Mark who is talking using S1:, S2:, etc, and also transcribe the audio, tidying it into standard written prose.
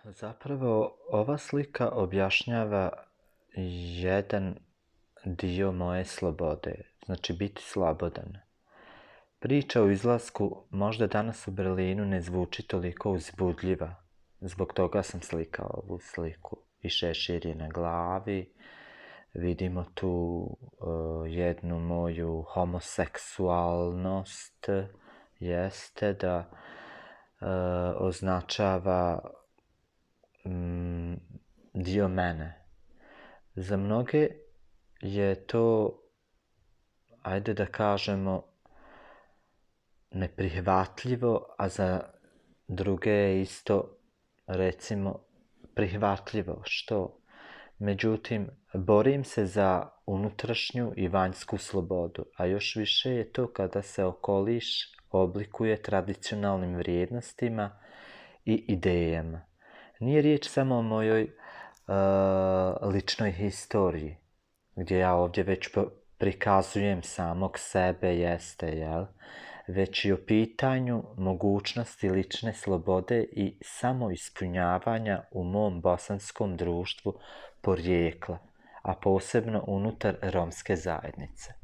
S1: Zapravo, ova slika objašnjava jedan dio moje slobode, znači biti slobodan. Priča o izlasku možda danas u Berlinu ne zvuči toliko uzbudljiva, zbog toga sam slikao ovu sliku. I šešir je na glavi, vidimo tu jednu moju homoseksualnost, jeste da označava dio mene. Za mnoge je to, ajde da kažemo, neprihvatljivo, a za druge je isto, recimo, prihvatljivo. Što? Međutim, borim se za unutrašnju i vanjsku slobodu, a još više je to kada se okoliš oblikuje tradicionalnim vrijednostima i idejama. Nije riječ samo o mojoj ličnoj historiji, gdje ja ovdje već prikazujem samog sebe, jel? Već i o pitanju mogućnosti lične slobode i samoispunjavanja u mom bosanskom društvu porijekla, a posebno unutar romske zajednice.